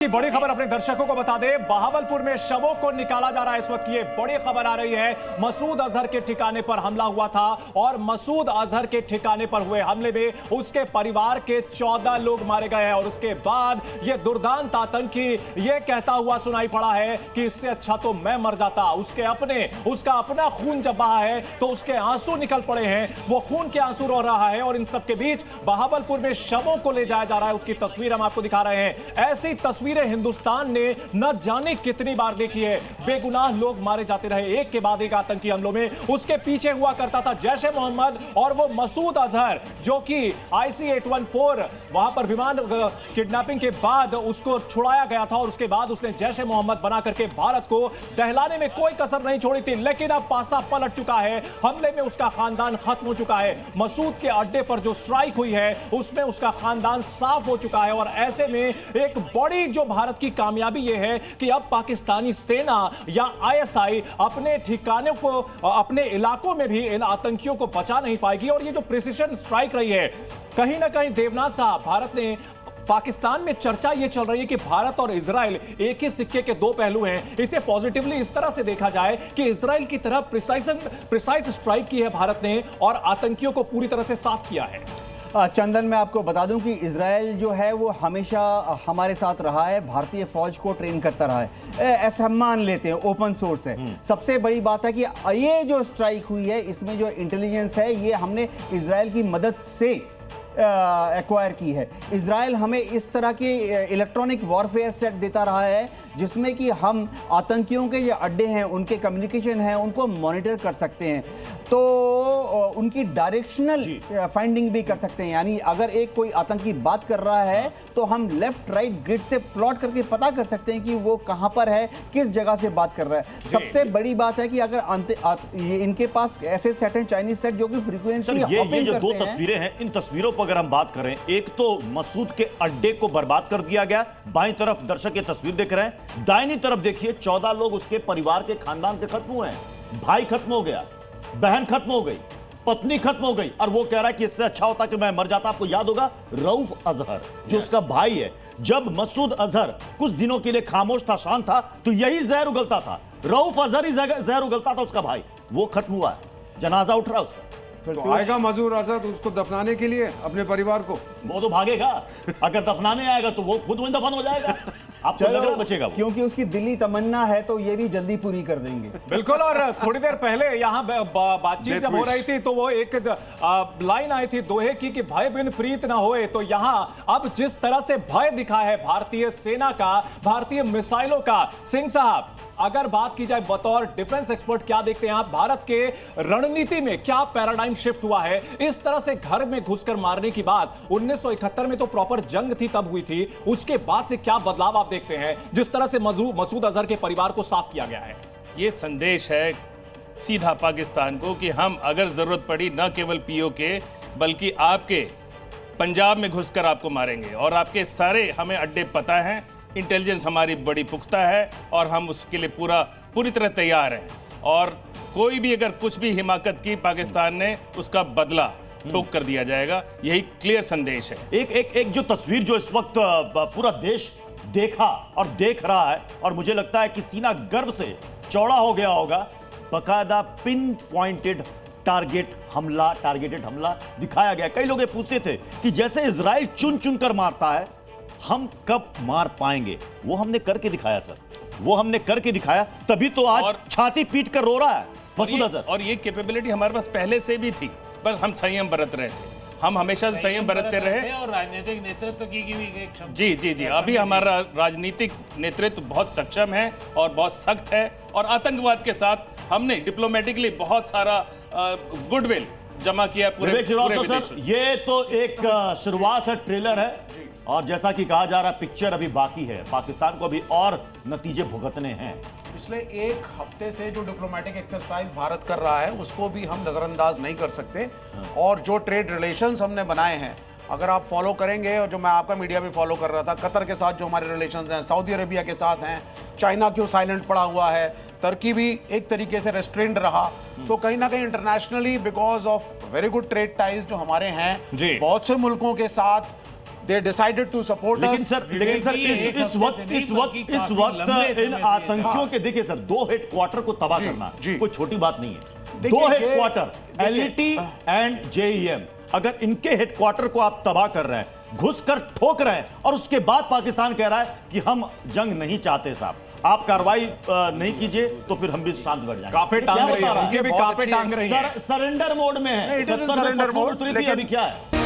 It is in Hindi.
बड़ी खबर अपने दर्शकों को बता दें, बहावलपुर में शवों को निकाला जा रहा है। इस वक्त ये बड़ी खबर आ रही है, मसूद अजहर के ठिकाने पर हमला हुआ था और मसूद अजहर के ठिकाने पर हुए हमले में उसके परिवार के 14 लोग मारे गए हैं और उसके बाद ये दुर्दांत आतंकी ये कहता हुआ सुनाई पड़ा है कि इससे अच्छा तो मैं मर जाता। उसका अपना खून जब बहा है तो उसके आंसू निकल पड़े हैं, वो खून के आंसू रो रहा है और इन सबके बीच बहावलपुर में शवों को ले जाया जा रहा है। उसकी तस्वीर हम आपको दिखा रहे हैं। ऐसी तस्वीर हिंदुस्तान ने न जाने कितनी बार देखी है। बेगुनाह लोग मारे जाते रहे एक के बाद एक आतंकी हमलों में। उसके पीछे हुआ करता था जैश ए मोहम्मद और वो मसूद अजहर जो कि IC-814 वहां पर विमान किडनैपिंग के बाद उसको छुड़ाया गया था और उसके बाद उसने जैश ए मोहम्मद बना करके भारत को दहलाने में कोई कसर नहीं छोड़ी थी। लेकिन अब पासा पलट चुका है, हमले में उसका खानदान खत्म हो चुका है। मसूद के अड्डे पर जो स्ट्राइक हुई है उसमें उसका खानदान साफ हो चुका है और ऐसे में एक बड़ी जो भारत की कामयाबी यह है कि अब पाकिस्तानी सेना या ISI अपने ठिकानों को, अपने इलाकों में भी इन आतंकियों को बचा नहीं पाएगी। और ये जो प्रिसिशन स्ट्राइक रही है, कहीं ना कहीं देवनाथ साहब, भारत ने पाकिस्तान में चर्चा यह चल रही है कि भारत और इजराइल एक ही सिक्के के दो पहलू हैं। इसे पॉजिटिवली इस तरह से देखा जाए कि इजराइल की तरह प्रिसाइज स्ट्राइक की है भारत ने और आतंकियों को पूरी तरह से साफ किया है। चंदन, मैं आपको बता दूं कि इजराइल जो है वो हमेशा हमारे साथ रहा है, भारतीय फौज को ट्रेन करता रहा है। ऐसा हम मान लेते हैं, ओपन सोर्स है। सबसे बड़ी बात है कि ये जो स्ट्राइक हुई है इसमें जो इंटेलिजेंस है ये हमने इजराइल की मदद से एक्वायर की है। इजराइल हमें इस तरह की इलेक्ट्रॉनिक वॉरफेयर सेट देता रहा है जिसमें कि हम आतंकियों के जो अड्डे हैं, उनके कम्युनिकेशन हैं, उनको मॉनिटर कर सकते हैं, तो उनकी डायरेक्शनल फाइंडिंग भी कर सकते हैं। यानी अगर एक कोई आतंकी बात कर रहा है तो हम लेफ्ट राइट ग्रिड से प्लॉट करके पता कर सकते हैं कि वो कहां पर है, किस जगह से बात कर रहा है। सबसे बड़ी बात है कि अगर इनके पास ऐसे सेट हैं, चाइनीज सेट, जो कि फ्रीक्वेंसी ये जो दो तस्वीरें हैं, इन तस्वीरों पर अगर हम बात करें, एक तो मसूद के अड्डे को बर्बाद कर दिया गया, बाईं तरफ दर्शक ये तस्वीर देख रहे हैं, दाहिनी तरफ देखिए 14 लोग उसके परिवार के खानदान के खत्म हुए हैं। भाई खत्म हो गया, बहन खत्म हो गई, पत्नी खत्म हो गई और वो कह रहा है कि इससे अच्छा होता कि मैं मर जाता। आपको याद होगा रऊफ अजहर जो उसका भाई है, जब मसूद अजहर कुछ दिनों के लिए खामोश था, शांत था, तो यही जहर उगलता था। रऊफ अजहर ही जहर उगलता था उसका भाई। वो खत्म हुआ है, जनाजा उठ रहा है उसका। तो आएगा मसूद अजहर उसको दफनाने के लिए अपने परिवार को? वो तो भागेगा, अगर दफनाने आएगा तो वो खुद वहीं दफन हो जाएगा। आपको लग रहा बचेगा वो? क्योंकि उसकी दिली तमन्ना है तो ये भी जल्दी पूरी कर देंगे। बिल्कुल। और थोड़ी देर पहले यहाँ बातचीत जब हो रही थी तो वो एक लाइन आई थी दोहे की कि भय बिन प्रीत ना होए। तो यहाँ अब जिस तरह से भय दिखा है भारतीय सेना का, भारतीय मिसाइलों का, सिंह साहब अगर बात की जाए बतौर डिफेंस एक्सपर्ट, क्या देखते हैं आप भारत के रणनीति में, क्या पैराडाइम शिफ्ट हुआ है? इस तरह से घर में घुसकर मारने की बात 1971 में तो प्रॉपर जंग थी, तब हुई थी। उसके बाद से क्या बदलाव आप देखते हैं जिस तरह से मसूद अजहर के परिवार को साफ किया गया है? ये संदेश है सीधा पाकिस्तान को कि हम अगर जरूरत पड़ी न केवल POK बल्कि आपके पंजाब में घुसकर आपको मारेंगे और आपके सारे हमें अड्डे पता हैं, इंटेलिजेंस हमारी बड़ी पुख्ता है और हम उसके लिए पूरी तरह तैयार हैं। और कोई भी अगर कुछ भी हिमाकत की पाकिस्तान ने, उसका बदला ठोक कर दिया जाएगा। यही क्लियर संदेश है। एक जो तस्वीर जो इस वक्त पूरा देश देखा और देख रहा है, और मुझे लगता है कि सीना गर्व से चौड़ा हो गया होगा, बकायदा पिन पॉइंटेड टारगेटेड हमला दिखाया गया। कई लोग ये पूछते थे कि जैसे इजराइल चुन चुन कर मारता है, हम कब मार पाएंगे? वो हमने करके दिखाया सर, वो हमने करके दिखाया, तभी तो आज और छाती पीट कर रो रहा है मसूद अजहर। और ये कैपेबिलिटी हमारे पास पहले से भी थी, पर हम संयम बरत रहे थे, हम हमेशा संयम बरतते रहे और राजनीतिक नेतृत्व की भी एक क्षमता। जी, अभी हमारा राजनीतिक नेतृत्व बहुत सक्षम है और बहुत सख्त है। और आतंकवाद के साथ हमने डिप्लोमेटिकली बहुत सारा गुडविल जमा किया पूरे सर, ये तो एक शुरुआत है, ट्रेलर है, और जैसा कि कहा जा रहा है पिक्चर अभी बाकी है। पाकिस्तान को अभी और नतीजे भुगतने हैं। पिछले एक हफ्ते से जो डिप्लोमेटिक एक्सरसाइज भारत कर रहा है उसको भी हम नजरअंदाज नहीं कर सकते। और जो ट्रेड रिलेशंस हमने बनाए हैं, अगर आप फॉलो करेंगे, और जो मैं आपका मीडिया भी फॉलो कर रहा था, कतर के साथ जो हमारे रिलेशंस हैं, सऊदी अरेबिया के साथ हैं, चाइना क्यों साइलेंट पड़ा हुआ है, तुर्की भी एक तरीके से रेस्ट्रेंड रहा, तो कहीं ना कहीं internationally because of very good trade ties जो हमारे हैं बहुत से मुल्कों के साथ, they decided to support लेकिन us. सर इस वक्त इन आतंकियों के देखिए सर 2 हेडक्वार्टर को तबाह करना कोई छोटी बात नहीं है। 2 हेडक्वार्टर एलईटी एंड जेईएम, अगर इनके हेडक्वार्टर को आप तबाह कर रहे हैं, घुसकर ठोक रहे हैं, और उसके बाद पाकिस्तान कह रहा है कि हम जंग नहीं चाहते साहब, आप कार्रवाई नहीं कीजिए तो फिर हम भी शांत बैठ जाएंगे। कांपे टांग रही है, उनके भी कांपे टांग रही है। सरेंडर मोड में है। नहीं, it isn't surrender mode, अभी क्या है?